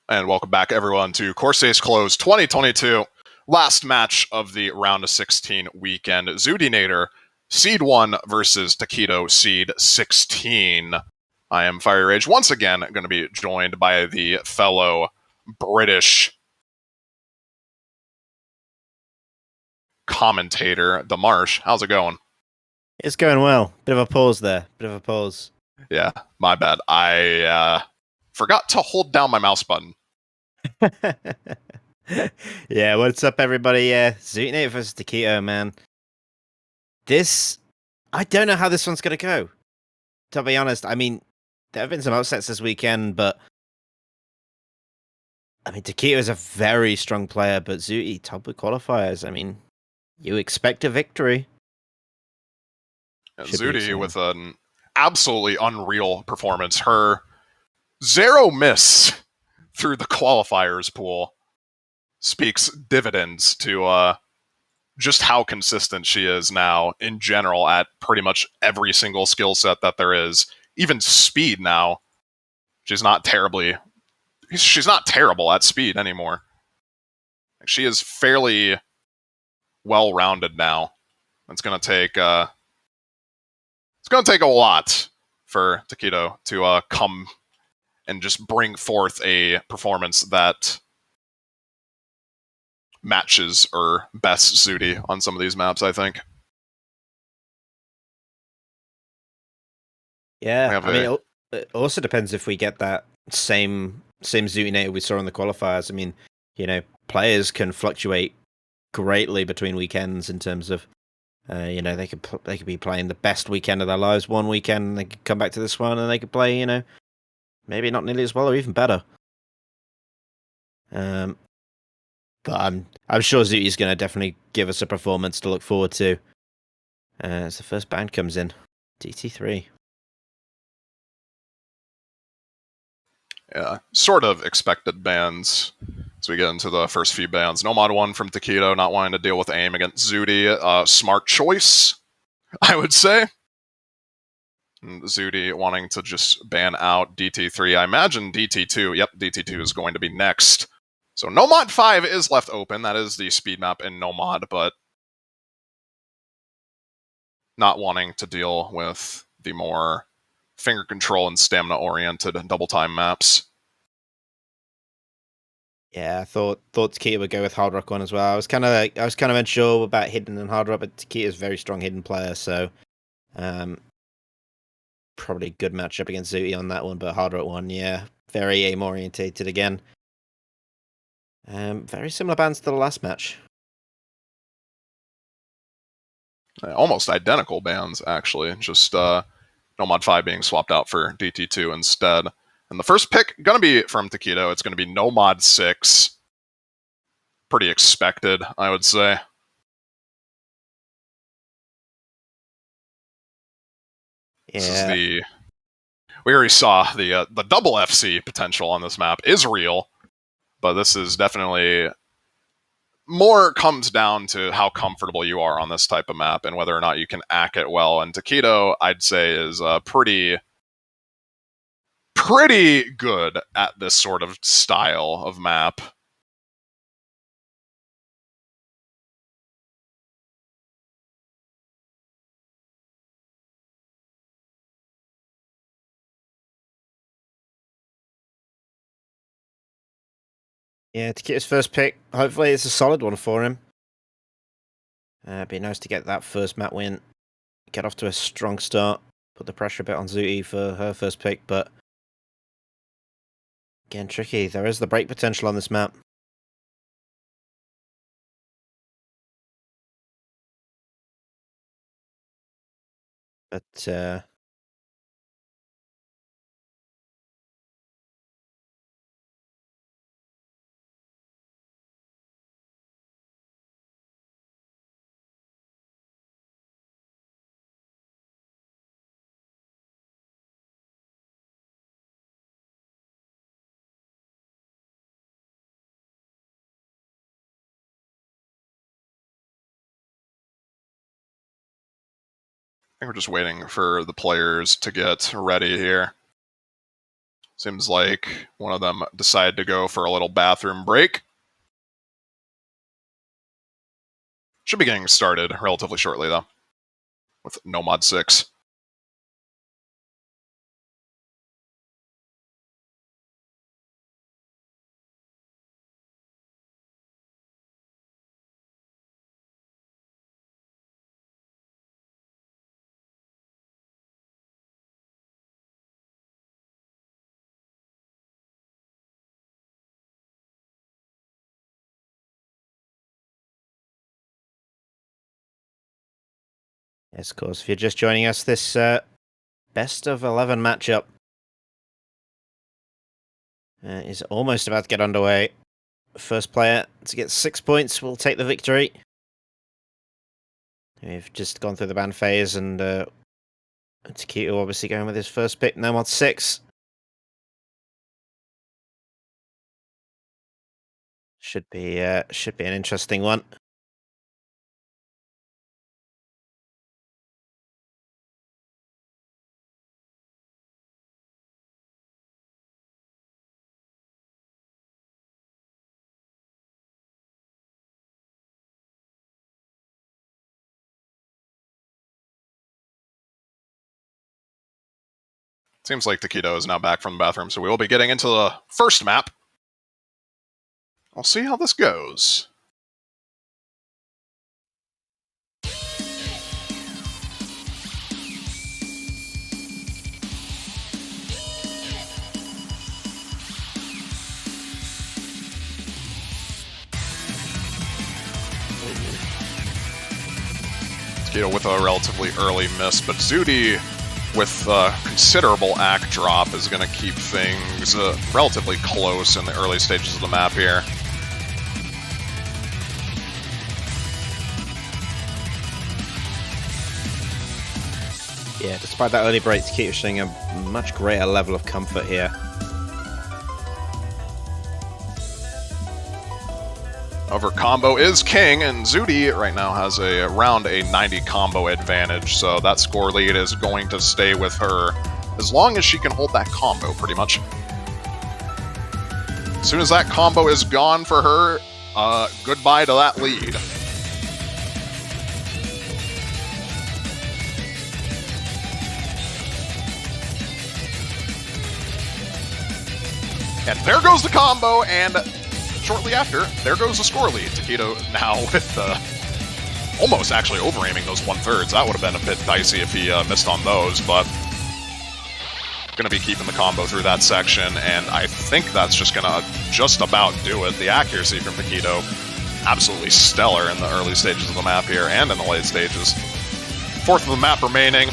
And welcome back, everyone, to Corsace Closed 2022. Last match of the round of 16 weekend. xootynator, Seed 1 versus Tekkito, Seed 16. I am Fire Rage, once again going to be joined by the fellow British commentator, The Marsh. How's it going? It's going well. Bit of a pause there. Bit of a pause. Yeah, my bad. I forgot to hold down my mouse button. Yeah, what's up, everybody? Yeah, xootynator versus Tekkito, man. I don't know how this one's gonna go. To be honest, I mean, there have been some upsets this weekend, but I mean, Tekkito is a very strong player, but Zooty top of qualifiers. I mean, you expect a victory. Zooty with an absolutely unreal performance. Her 0 miss through the qualifiers pool speaks dividends to just how consistent she is now in general at pretty much every single skill set that there is. Even speed now, she's not terrible at speed anymore. She is fairly well-rounded now. It's gonna take a lot for Tekkito to come and just bring forth a performance that matches or best Zooty on some of these maps, I think. Yeah, I mean, it also depends if we get that same xootynator we saw in the qualifiers. I mean, you know, players can fluctuate greatly between weekends in terms of, you know, they could be playing the best weekend of their lives one weekend, and they could come back to this one and they could play, you know, maybe not nearly as well or even better. But I'm sure Zooty's going to definitely give us a performance to look forward to as the first band comes in, DT3. Yeah, sort of expected bans as we get into the first few bans. Nomad 1 from Tekkito, not wanting to deal with aim against Zooty. Smart choice, I would say. And Zooty wanting to just ban out DT3. I imagine DT2, yep, DT2 is going to be next. So Nomad 5 is left open. That is the speed map in Nomad, but not wanting to deal with the more finger control and stamina-oriented double-time maps. Yeah, I thought Tekkito would go with Hard Rock 1 as well. I was kind of unsure about hidden and Hard Rock, but Tekkito is a very strong hidden player, so probably good matchup against Zooty on that one. But Hard Rock 1, yeah, very aim orientated again. Very similar bans to the last match. Almost identical bans, actually. Just Nomad 5 being swapped out for DT2 instead. And the first pick going to be from Tekkito. It's going to be Nomad 6. Pretty expected, I would say. Yeah. We already saw the double FC potential on this map is real, but this is definitely more comes down to how comfortable you are on this type of map and whether or not you can act it well. And Tekkito, I'd say, is pretty good at this sort of style of map. Yeah, Tekkito's first pick. Hopefully it's a solid one for him. It'd be nice to get that first map win. Get off to a strong start. Put the pressure a bit on Zooty for her first pick, but again, tricky. There is the break potential on this map. But I think we're just waiting for the players to get ready here. Seems like one of them decided to go for a little bathroom break. Should be getting started relatively shortly, though, with no mod 6. Yes, of course. If you're just joining us, this best of 11 matchup is almost about to get underway. First player to get 6 points will take the victory. We've just gone through the ban phase, and Tekkito obviously going with his first pick, no mod 6. Should be an interesting one. Seems like Tekkito is now back from the bathroom, so we will be getting into the first map. We'll see how this goes. Tekkito with a relatively early miss, but Zooty with considerable ACK drop is going to keep things relatively close in the early stages of the map here. Yeah, despite that early break, Tekkito showing a much greater level of comfort here. However, combo is king, and Zooty right now has around a 90 combo advantage, so that score lead is going to stay with her as long as she can hold that combo, pretty much. As soon as that combo is gone for her, goodbye to that lead. And there goes the combo, and shortly after, there goes the score lead. Tekkito now with almost actually over-aiming those 1/3. That would have been a bit dicey if he missed on those, but going to be keeping the combo through that section, and I think that's just going to just about do it. The accuracy from Tekkito, absolutely stellar in the early stages of the map here, and in the late stages. Fourth of the map remaining.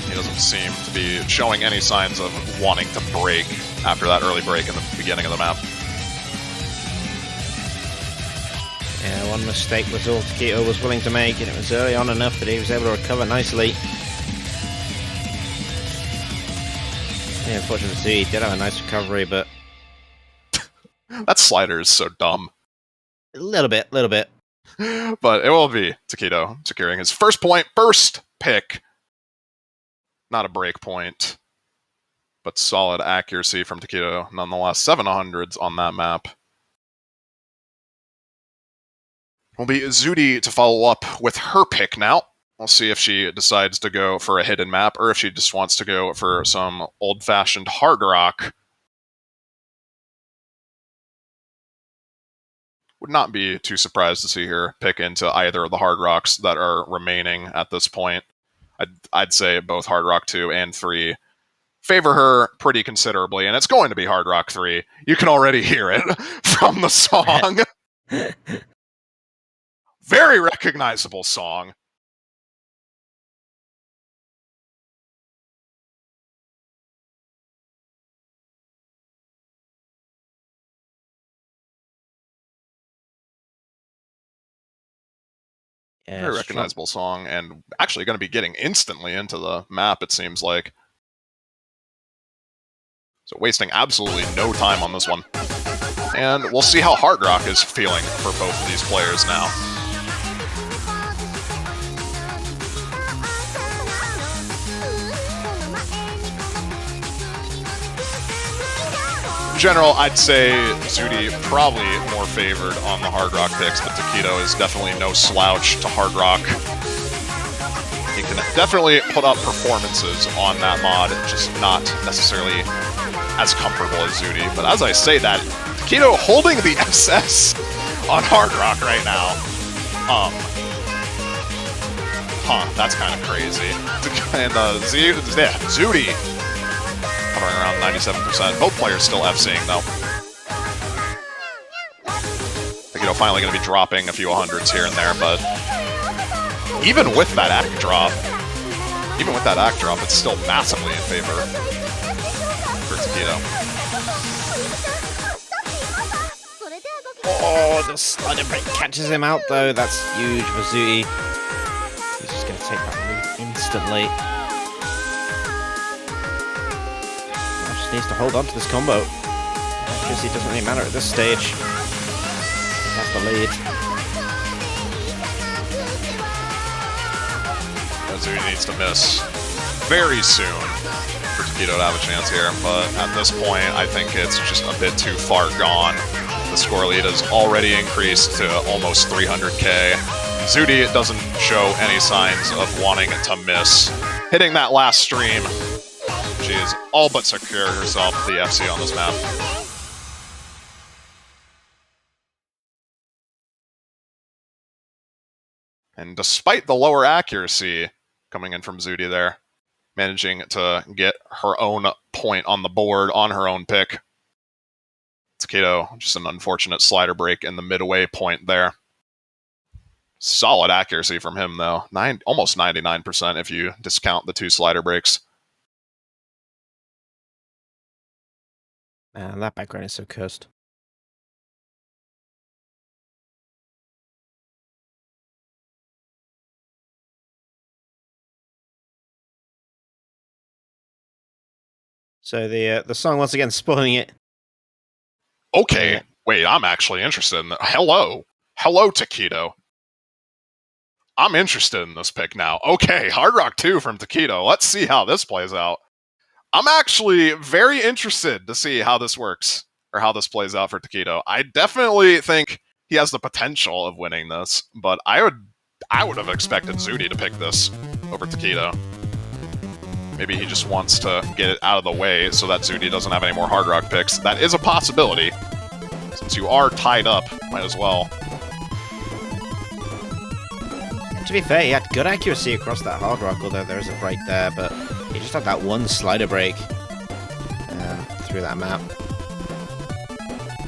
He doesn't seem to be showing any signs of wanting to break after that early break in the beginning of the map. Yeah, one mistake was all Tekkito was willing to make, and it was early on enough that he was able to recover nicely. Yeah, unfortunately, he did have a nice recovery, but that slider is so dumb. A little bit. But it will be Tekkito securing his first point, first pick. Not a break point, but solid accuracy from Tekkito nonetheless. 700s on that map. Will be Zooty to follow up with her pick now. We'll see if she decides to go for a hidden map or if she just wants to go for some old-fashioned hard rock. Would not be too surprised to see her pick into either of the hard rocks that are remaining at this point. I'd say both hard rock 2 and 3 favor her pretty considerably, and it's going to be hard rock 3. You can already hear it from the song. Very recognizable song. Yeah, very recognizable song, and actually going to be getting instantly into the map, it seems like. So wasting absolutely no time on this one. And we'll see how hard rock is feeling for both of these players now. in general, I'd say Zooty probably more favored on the Hard Rock picks, but Tekkito is definitely no slouch to Hard Rock. He can definitely put up performances on that mod, just not necessarily as comfortable as Zooty. But as I say that, Tekkito holding the SS on Hard Rock right now. That's kind of crazy. And Zooty hovering around 97%. Both players still FCing though. Tekkito finally going to be dropping a few hundreds here and there, but even with that act drop, it's still massively in favor for Tekkito. Oh, the slider break catches him out though. That's huge for Zooty. He's just going to take that lead instantly. Now just needs to hold on to this combo. Accuracy doesn't really matter at this stage. He has the lead. Zooty needs to miss very soon for Tekkito to have a chance here, but at this point, I think it's just a bit too far gone. The score lead has already increased to almost 300k. Zooty doesn't show any signs of wanting to miss. Hitting that last stream, she is all but secure herself the FC on this map. And despite the lower accuracy coming in from Zooty there, managing to get her own point on the board on her own pick. Tekkito, just an unfortunate slider break in the midway point there. Solid accuracy from him, though. Almost 99% if you discount the 2 slider breaks. Man, that background is so cursed. So the song once again spoiling it. Okay, wait, I'm actually interested in that. Hello, Tekkito. I'm interested in this pick now. Okay, Hard Rock 2 from Tekkito. Let's see how this plays out. I'm actually very interested to see how this works, or how this plays out for Tekkito. I definitely think he has the potential of winning this, but I would have expected Zooty to pick this over Tekkito. Maybe he just wants to get it out of the way so that Zooty doesn't have any more Hard Rock picks. That is a possibility. Since you are tied up, might as well. To be fair, he had good accuracy across that Hard Rock, although there is a break there, but he just had that one slider break through that map.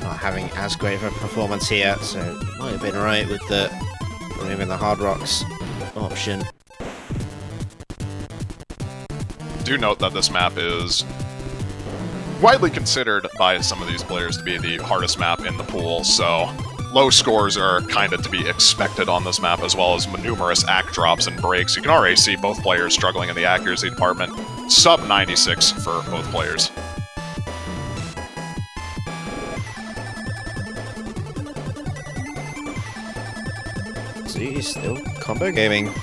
Not having as great of a performance here, so it might have been right with the removing the Hard Rocks option. Do note that this map is widely considered by some of these players to be the hardest map in the pool, so low scores are kind of to be expected on this map, as well as numerous act drops and breaks. You can already see both players struggling in the accuracy department. Sub 96 for both players. See, he's still combo gaming.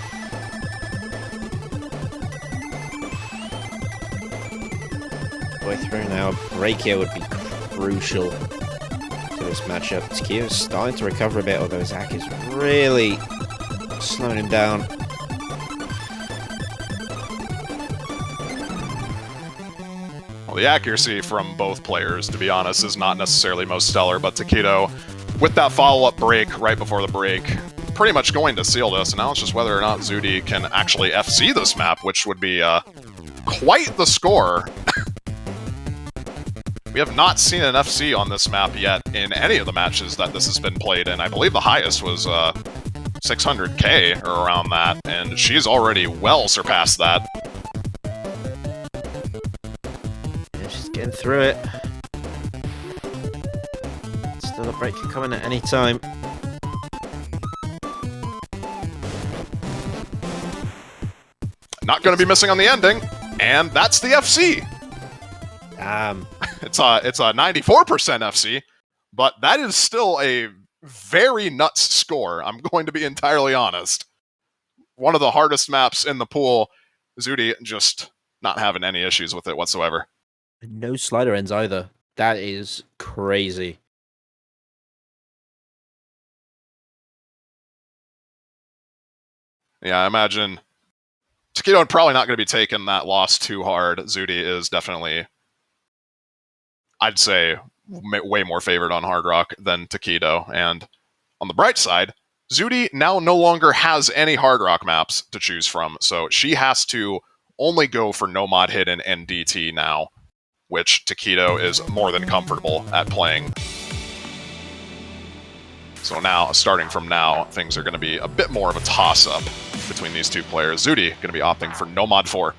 Way through now, a break here would be crucial to this matchup. Tekkito's starting to recover a bit, although Zach is really slowing him down. Well, the accuracy from both players, to be honest, is not necessarily most stellar, but Tekkito, with that follow-up break right before the break, pretty much going to seal this, and now it's just whether or not Zooty can actually FC this map, which would be quite the score. We have not seen an FC on this map yet in any of the matches that this has been played in. I believe the highest was 600k or around that, and she's already well surpassed that. Yeah, she's getting through it. Still a break can come in at any time. Not going to be missing on the ending, and that's the FC. It's a 94% FC, but that is still a very nuts score. I'm going to be entirely honest. One of the hardest maps in the pool. Zooty just not having any issues with it whatsoever. No slider ends either. That is crazy. Yeah, I imagine Tekkito probably not going to be taking that loss too hard. Zooty is definitely, I'd say, way more favored on Hard Rock than Tekkito. And on the bright side, Zooty now no longer has any Hard Rock maps to choose from, so she has to only go for No Mod Hidden and DT now, which Tekkito is more than comfortable at playing. So now, starting from now, things are going to be a bit more of a toss-up between these two players. Zooty going to be opting for No Mod 4.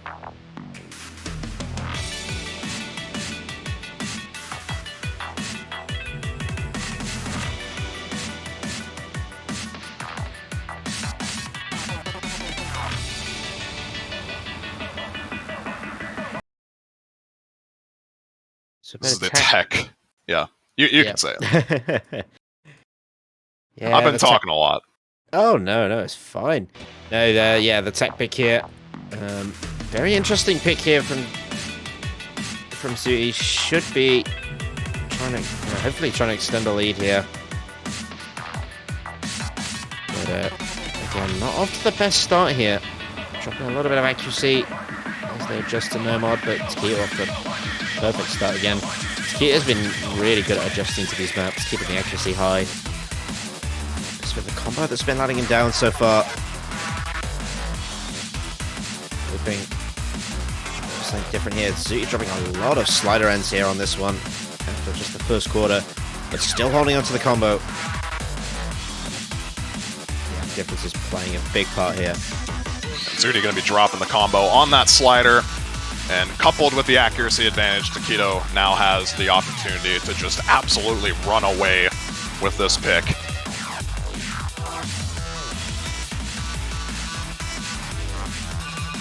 This is the tech. Yeah, you can say it. Yeah, I've been talking a lot. Oh, no, it's fine. No, yeah, the tech pick here. Very interesting pick here from Zooty. Should be trying to, hopefully trying to extend the lead here. But, again, not off to the best start here. Dropping a little bit of accuracy as they adjust to no mod, but Tekkito off the perfect start again. Tekkito has been really good at adjusting to these maps, keeping the accuracy high. Just with the combo that's been letting him down so far. Hoping something different here. Zooty dropping a lot of slider ends here on this one after just the first quarter, but still holding onto the combo. Yeah, difference is playing a big part here. Zooty going to be dropping the combo on that slider, and coupled with the accuracy advantage, Tekkito now has the opportunity to just absolutely run away with this pick.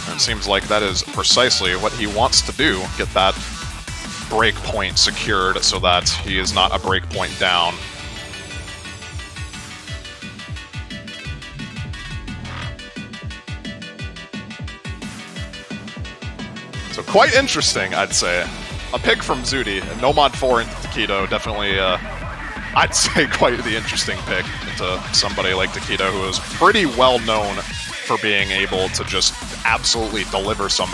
And it seems like that is precisely what he wants to do, get that breakpoint secured so that he is not a breakpoint down. So quite interesting, I'd say. A pick from Zooty, and No Mod 4 into Tekkito, definitely, I'd say quite the interesting pick into somebody like Tekkito, who is pretty well known for being able to just absolutely deliver some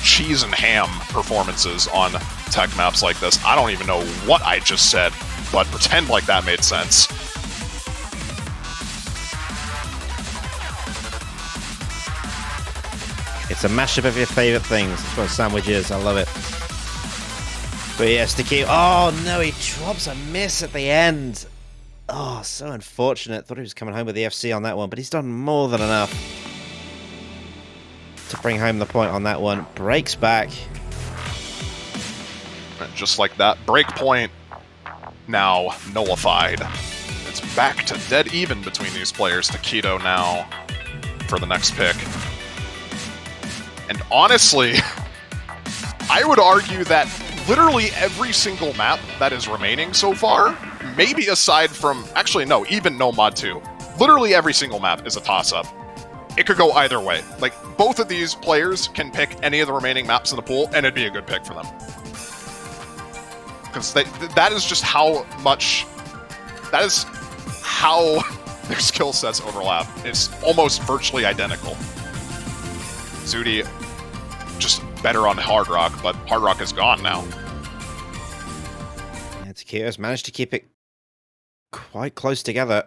cheese and ham performances on tech maps like this. I don't even know what I just said, but pretend like that made sense. It's a mashup of your favorite things. That's what a sandwich is. I love it. But yes, Tekkito. Oh no, he drops a miss at the end. Oh, so unfortunate. Thought he was coming home with the FC on that one, but he's done more than enough to bring home the point on that one. Breaks back. And just like that, breakpoint now nullified. It's back to dead even between these players. Tekkito now for the next pick. And honestly, I would argue that literally every single map that is remaining so far, maybe aside from, actually no, even No Mod 2, literally every single map is a toss-up. It could go either way. Like, both of these players can pick any of the remaining maps in the pool, and it'd be a good pick for them. Because that is just how much, that is how their skill sets overlap. It's almost virtually identical. Zooty just better on Hard Rock, but Hard Rock is gone now. Yeah, Tekkito's managed to keep it quite close together.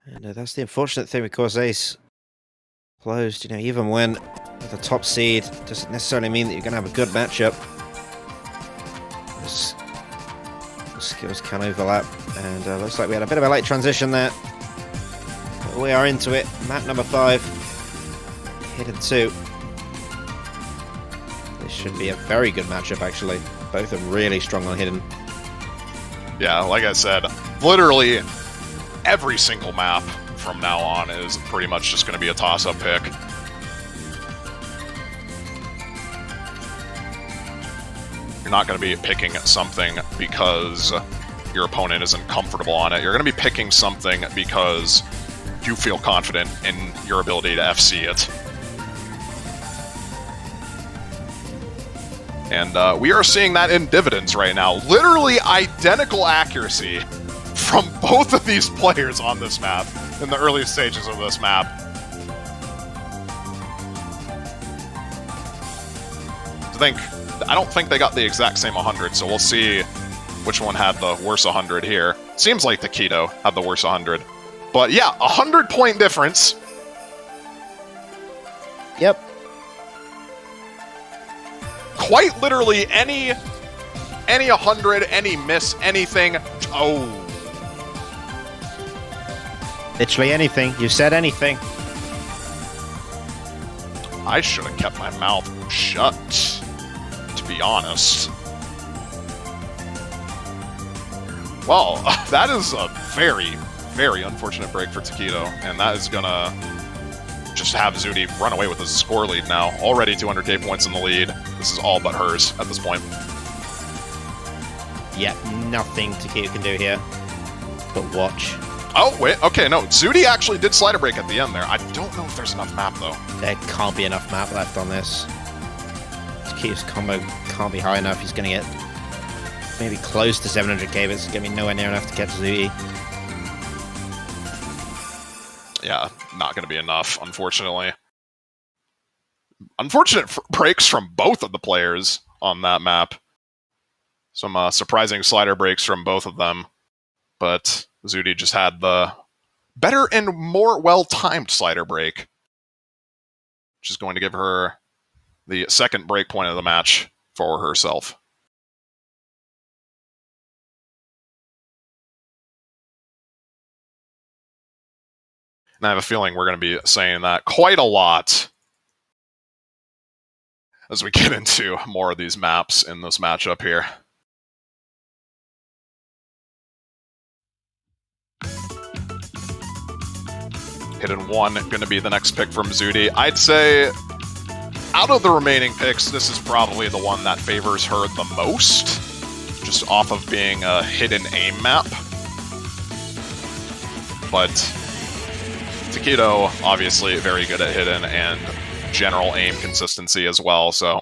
And that's the unfortunate thing with Corsace Closed. You know, even when with a top seed, doesn't necessarily mean that you're going to have a good matchup. The skills can overlap, and looks like we had a bit of a late transition there. But we are into it. Map number 5, Hidden 2. This should be a very good matchup, actually. Both are really strong on Hidden. Yeah, like I said, literally every single map from now on is pretty much just going to be a toss-up pick. You're not going to be picking something because your opponent isn't comfortable on it. You're going to be picking something because you feel confident in your ability to FC it. And we are seeing that in dividends right now. Literally identical accuracy from both of these players on this map, in the early stages of this map. I don't think they got the exact same 100, so we'll see which one had the worse 100 here. Seems like Tekkito had the worse 100. But yeah, 100-point difference. Yep. Quite literally any 100, any miss, anything. Oh. Literally anything. You said anything. I should have kept my mouth shut, to be honest. Well, that is a very, very unfortunate break for Tekkito, and that is gonna just have Zooty run away with his score lead now. Already 200k points in the lead. This is all but hers at this point. Yeah, nothing Tekkito can do here but watch. Oh, wait, okay, no. Zooty actually did slider break at the end there. I don't know if there's enough map, though. There can't be enough map left on this. Tekkito's combo can't be high enough. He's going to get maybe close to 700k, but it's going to be nowhere near enough to catch Zooty. Yeah, not going to be enough, unfortunately. Unfortunate breaks from both of the players on that map. Some surprising slider breaks from both of them. But Zooty just had the better and more well-timed slider break, which is going to give her the second break point of the match for herself. And I have a feeling we're going to be saying that quite a lot as we get into more of these maps in this matchup here. Hidden 1 going to be the next pick from Zooty. I'd say out of the remaining picks, this is probably the one that favors her the most, just off of being a hidden aim map. But Tekkito, obviously very good at hidden and general aim consistency as well, so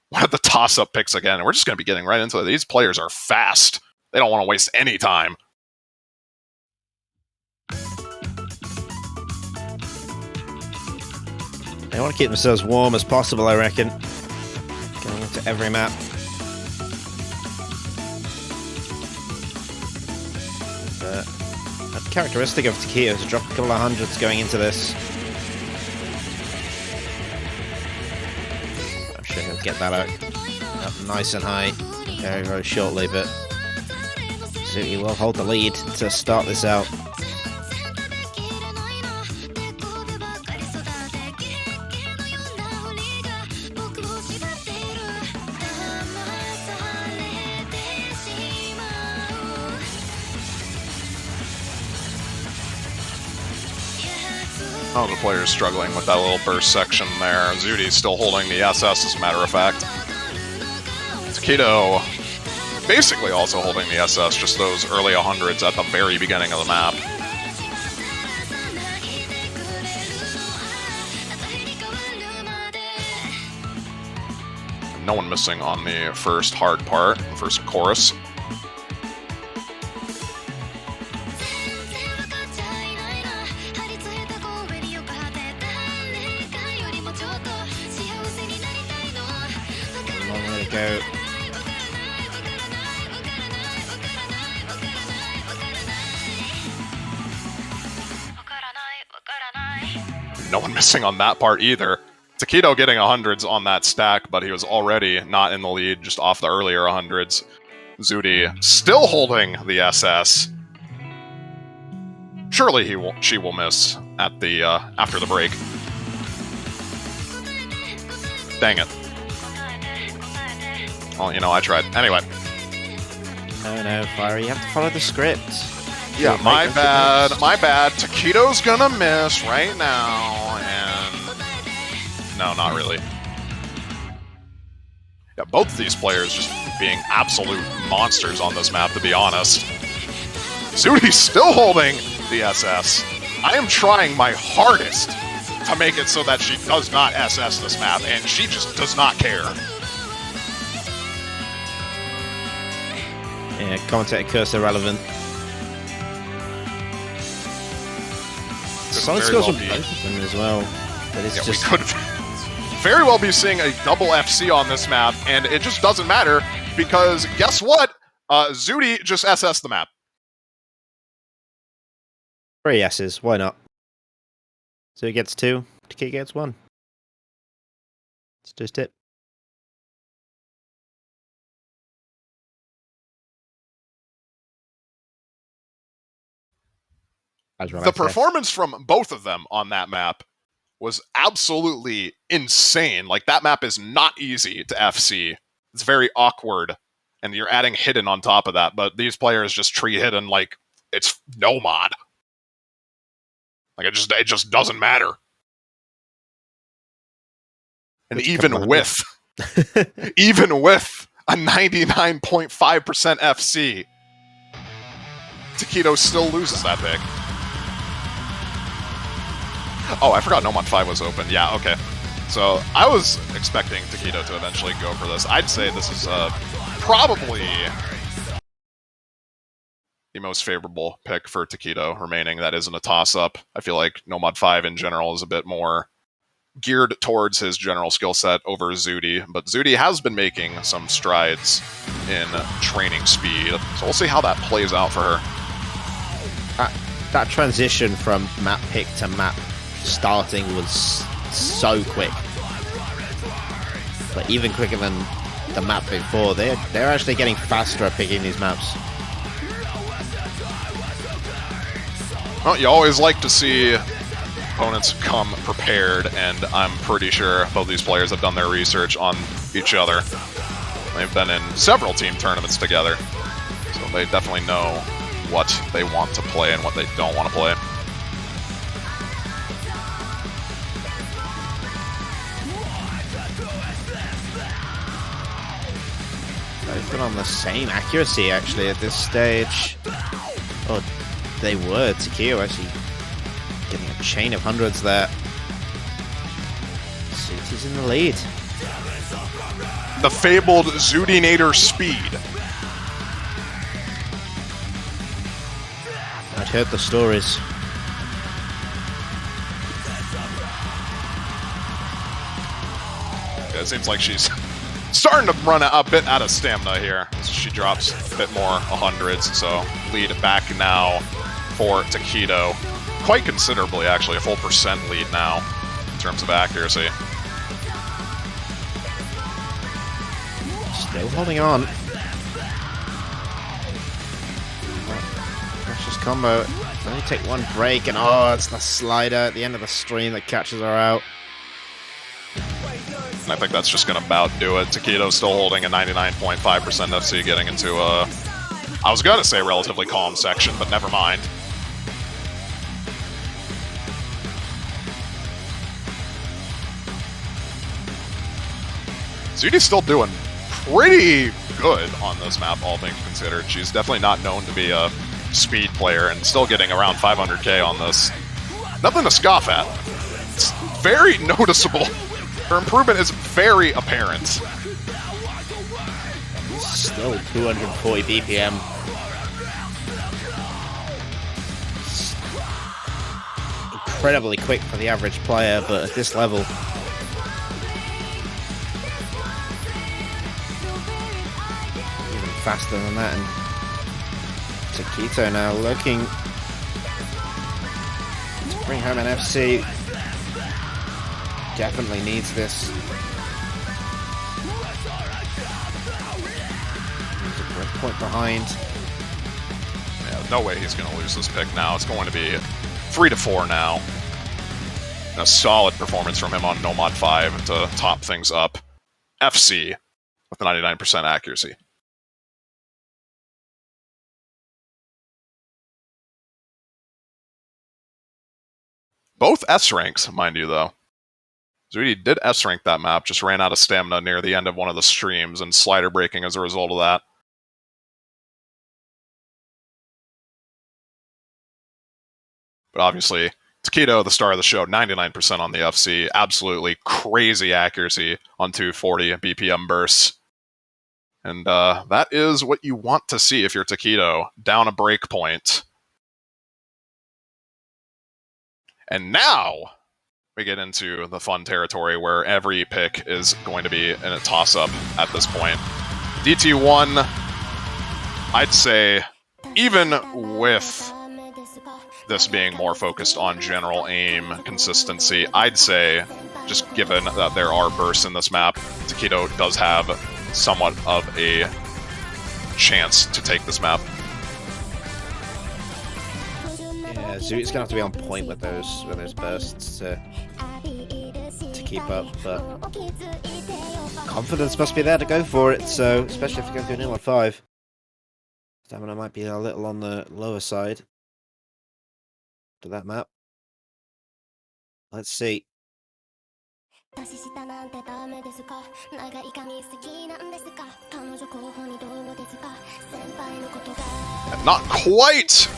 one of the toss-up picks again, and we're just going to be getting right into it. These players are fast. They don't want to waste any time. They want to keep themselves warm as possible, I reckon. Going into every map. A characteristic of Tekkito is to drop a couple of hundreds going into this. I'm sure he'll get that up nice and high very, very shortly, but Zooty will hold the lead to start this out. Oh, the player's struggling with that little burst section there. Zooty's still holding the SS, as a matter of fact. Tekkito basically also holding the SS, just those early 100s at the very beginning of the map. No one missing on the first hard part, the first chorus. Go. No one missing on that part either. Tekkito getting 100s on that stack, but he was already not in the lead, just off the earlier 100s. Zooty still holding the SS. Surely she will miss at the after the break. Dang it. Well, you know, I tried. Anyway. No, Fiery, you have to follow the script. Yeah, my bad. My bad. Tekkito's gonna miss right now, and... No, not really. Yeah, both of these players just being absolute monsters on this map, to be honest. Zooty's still holding the SS. I am trying my hardest to make it so that she does not SS this map, and she just does not care. Yeah, commentator curse irrelevant. Solid skills on both of them as well. But it's just... we could very well be seeing a double FC on this map, and it just doesn't matter because guess what? Zooty just SS the map. 3 S's, why not? So he gets 2, Tekkito gets 1. That's just it. The performance from both of them on that map was absolutely insane. Like, that map is not easy to FC. It's very awkward, and you're adding hidden on top of that, but these players just treat hidden like it's no mod. Like, it just doesn't matter. And even with a 99.5% FC, Tekkito still loses that pick. Oh, I forgot No Mod 5 was open. Yeah, okay. So I was expecting Tekkito to eventually go for this. I'd say this is probably the most favorable pick for Tekkito remaining. That isn't a toss-up. I feel like No Mod 5 in general is a bit more geared towards his general skill set over Zooty, but Zooty has been making some strides in training speed, so we'll see how that plays out for her. That transition from map pick to map starting was so quick, but even quicker than the map before. They're actually getting faster at picking these maps. Well, you always like to see opponents come prepared, and I'm pretty sure both these players have done their research on each other. They've been in several team tournaments together, so they definitely know what they want to play and what they don't want to play. Both been on the same accuracy actually at this stage. Oh, they were. Tekkito actually getting a chain of hundreds there. Zooty's in the lead. The fabled xootynator speed. I'd heard the stories. Yeah, it seems like she's starting to run a bit out of stamina here. She drops a bit more hundreds, so lead back now for Tekkito. Quite considerably, actually, a full % lead now in terms of accuracy. Still holding on. Precious combo. Only take one break, and oh, it's the slider at the end of the stream that catches her out. And I think that's just going to about do it. Tekkito's still holding a 99.5% FC, getting into a, I was going to say relatively calm section, but never mind. Zooty's still doing pretty good on this map, all things considered. She's definitely not known to be a speed player and still getting around 500k on this. Nothing to scoff at. It's very noticeable. Her improvement is very apparent. Still 240 BPM. Incredibly quick for the average player, but at this level, even faster than that. And Tekkito now looking to bring home an FC. Definitely needs this. He's a break point behind. Yeah, no way he's going to lose this pick now. It's going to be 3-4 now. And a solid performance from him on No Mod 5 to top things up. FC with 99% accuracy. Both S ranks, mind you, though. Zooty did S-rank that map, just ran out of stamina near the end of one of the streams and slider breaking as a result of that. But obviously, Tekkito, the star of the show, 99% on the FC, absolutely crazy accuracy on 240 BPM bursts. And that is what you want to see if you're Tekkito, down a break point. And now we get into the fun territory where every pick is going to be in a toss-up at this point. DT1, I'd say, even with this being more focused on general aim consistency, I'd say, just given that there are bursts in this map, Tekkito does have somewhat of a chance to take this map. Yeah, Zooty's gonna have to be on point with those bursts to keep up, but confidence must be there to go for it. So, especially if you go through 0 on 5, stamina might be a little on the lower side to that map. Let's see. Not quite!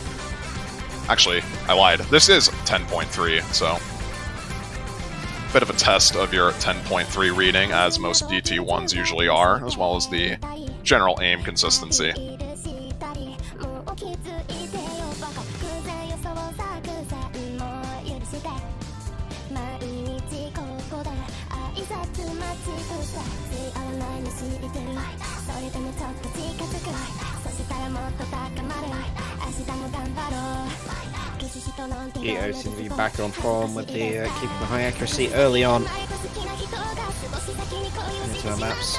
Actually, I lied. This is 10.3, so bit of a test of your 10.3 reading, as most DT1s usually are, as well as the general aim consistency. Tekkito seems to be back on form with the keeping the high accuracy early on into our maps.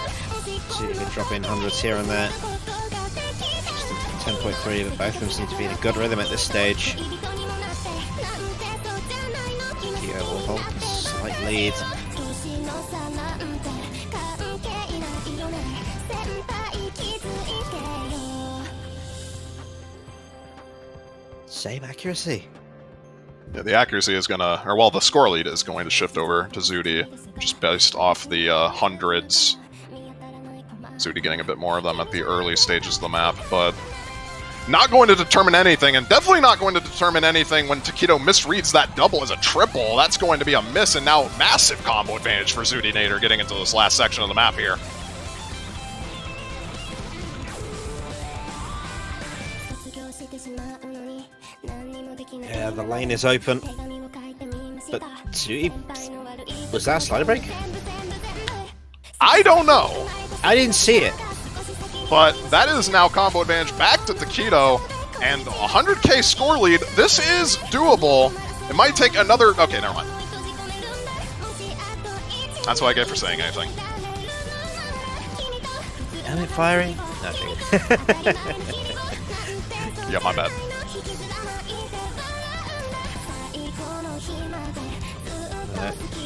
So you can drop in hundreds here and there. Just into 10.3, but both of them seem to be in a good rhythm at this stage. Tekkito will hold a slight lead. Same accuracy. Yeah, the accuracy is gonna, or well, the score lead is going to shift over to Zooty, just based off the hundreds. Zooty getting a bit more of them at the early stages of the map, but not going to determine anything, and definitely not going to determine anything when Tekkito misreads that double as a triple. That's going to be a miss, and now massive combo advantage for xootynator getting into this last section of the map here. Yeah, the lane is open. But Zooty, was that a slider break? I don't know. I didn't see it. But that is now combo advantage back to Tekkito, and 100k score lead. This is doable. It might take another... Okay, never mind. That's what I get for saying anything. Am I firing? No, Yeah, my bad.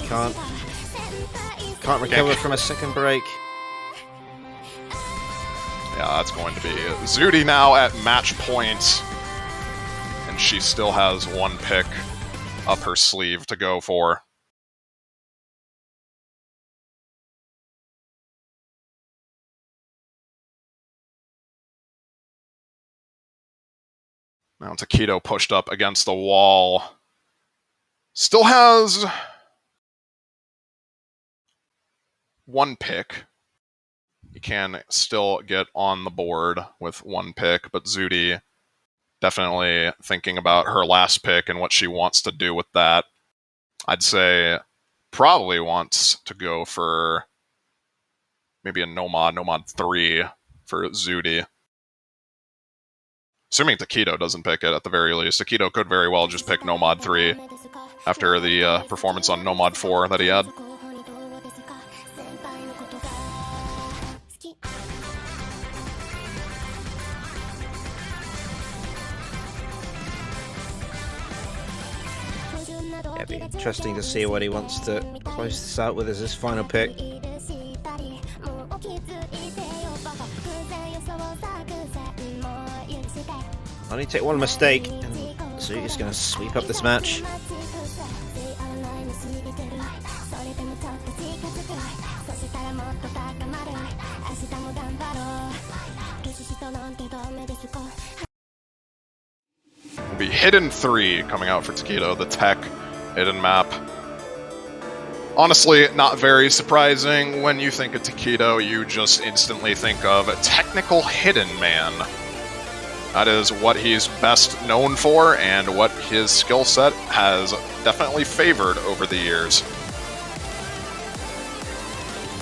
Can't recover from a second break. Yeah, that's going to be Zooty now at match point, and she still has one pick up her sleeve to go for. Now Tekkito pushed up against the wall. Still has one pick. You can still get on the board with one pick, but Zooty definitely thinking about her last pick and what she wants to do with that. I'd say probably wants to go for maybe a Nomad 3 for Zooty. Assuming Tekkito doesn't pick it at the very least. Tekkito could very well just pick Nomad 3 after the performance on Nomad 4 that he had. Yeah, it'd be interesting to see what he wants to close this out with as his final pick. Only take one mistake, and Zooty's going to sweep up this match. Will be Hidden 3 coming out for Tekkito, the tech hidden map. Honestly, not very surprising. When you think of Tekkito, you just instantly think of Technical Hidden Man. That is what he's best known for, and what his skill set has definitely favored over the years.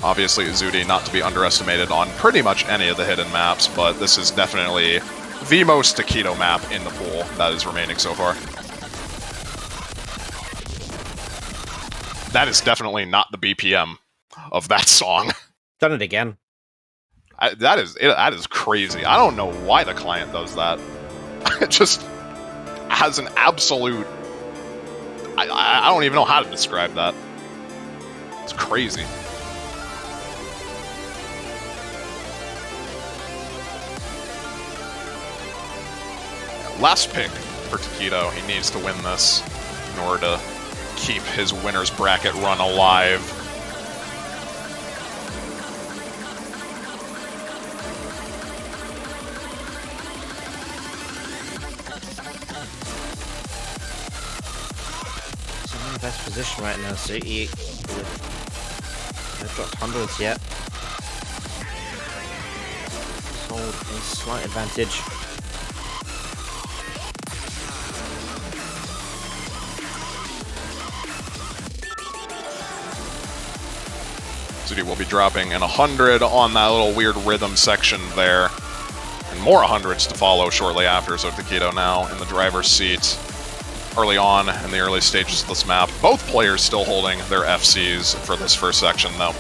Obviously, Zooty not to be underestimated on pretty much any of the hidden maps, but this is definitely the most Tekkito map in the pool that is remaining so far. That is definitely not the BPM of that song. Done it again. That is crazy. I don't know why the client does that. It just has an absolute... I don't even know how to describe that. It's crazy. Last pick for Tekkito. He needs to win this in order to keep his winner's bracket run alive. He's in the best position right now, so he hasn't dropped hundreds yet. He's hold a slight advantage. Zooty will be dropping an 100 on that little weird rhythm section there. And more 100s to follow shortly after, so Tekkito now in the driver's seat early on in the early stages of this map. Both players still holding their FCs for this first section, though.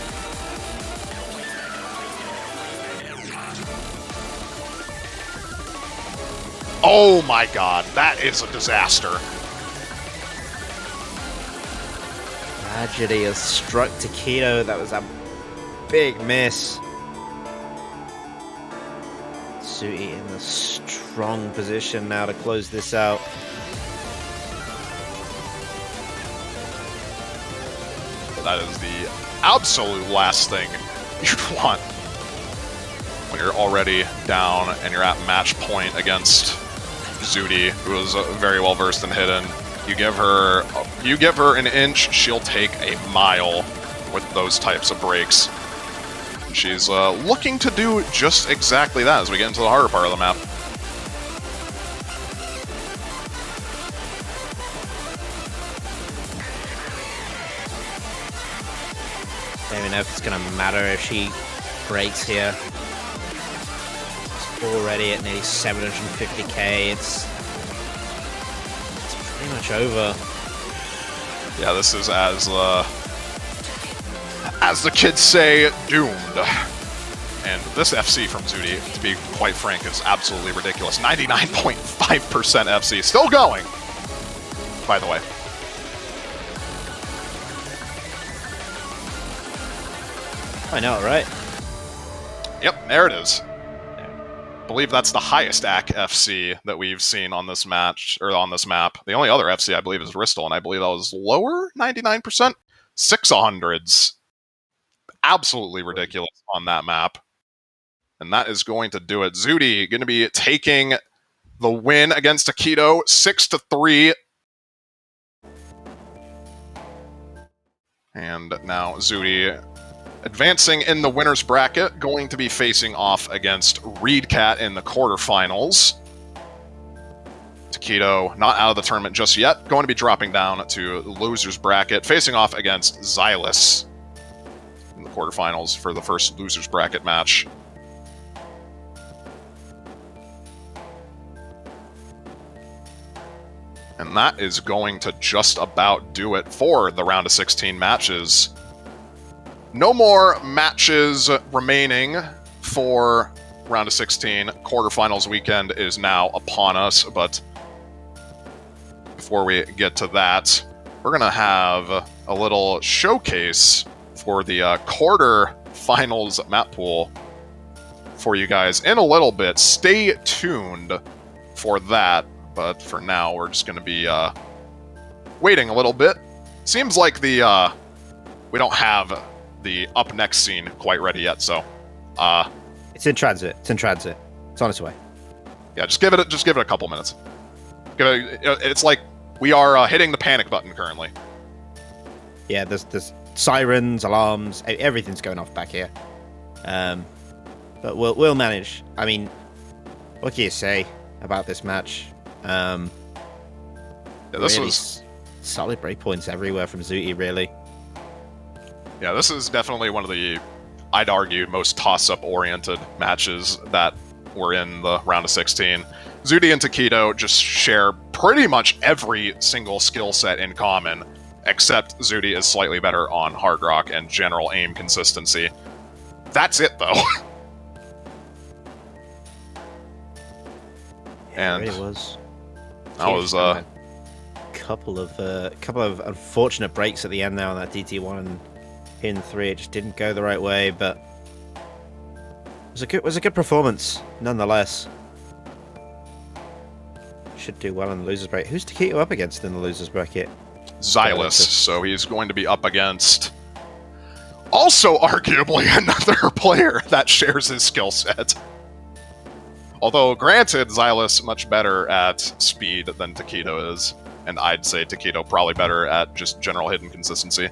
Oh my god, that is a disaster. Tragedy has struck Tekkito. That was a big miss. Zooty in a strong position now to close this out. That is the absolute last thing you'd want when you're already down and you're at match point against Zooty, who is very well versed in hidden. You give her an inch, she'll take a mile with those types of breaks. She's looking to do just exactly that as we get into the harder part of the map. Don't even know if it's going to matter if she breaks here. It's already at nearly 750k. It's pretty much over. Yeah, this is as the kids say, doomed. And this FC from Zooty, to be quite frank, is absolutely ridiculous. 99.5% FC, still going, by the way. I know, right? Yep, there it is. I believe that's the highest AC FC that we've seen on this match, or on this map. The only other FC I believe is Ristal, and I believe that was lower, 99%. 600s. Absolutely ridiculous on that map. And that is going to do it. Zooty going to be taking the win against Tekkito, 6-3. And now Zooty advancing in the winner's bracket, going to be facing off against Reedcat in the quarterfinals. Tekkito not out of the tournament just yet, going to be dropping down to the loser's bracket, facing off against Xylus in the quarterfinals for the first loser's bracket match. And that is going to just about do it for the round of 16 matches. No more matches remaining for round of 16. Quarterfinals weekend is now upon us, but before we get to that, we're going to have a little showcase for the quarterfinals map pool for you guys in a little bit. Stay tuned for that, but for now, we're just going to be waiting a little bit. Seems like we don't have the up next scene quite ready yet, so it's in transit. It's in transit. It's on its way. Yeah, just give it a couple minutes. It's like we are hitting the panic button currently. yeah, there's sirens, alarms, everything's going off back here. But we'll manage. I mean, what can you say about this match? Yeah, this really was solid breakpoints everywhere from Zooty, really. Yeah, this is definitely one of the, I'd argue, most toss-up oriented matches that were in the round of 16. Zooty and Tekkito just share pretty much every single skill set in common, except Zooty is slightly better on hard rock and general aim consistency. That's it, though. Yeah, and it really was. that was a couple of unfortunate breaks at the end there on that DT1 and in 3. It just didn't go the right way, but it was a good performance nonetheless. Should do well in the losers bracket. Who's Tekkito up against in the losers bracket? Xylus, so he's going to be up against also arguably another player that shares his skill set. Although, granted, Xylus much better at speed than Tekkito is, and I'd say Tekkito probably better at just general hidden consistency.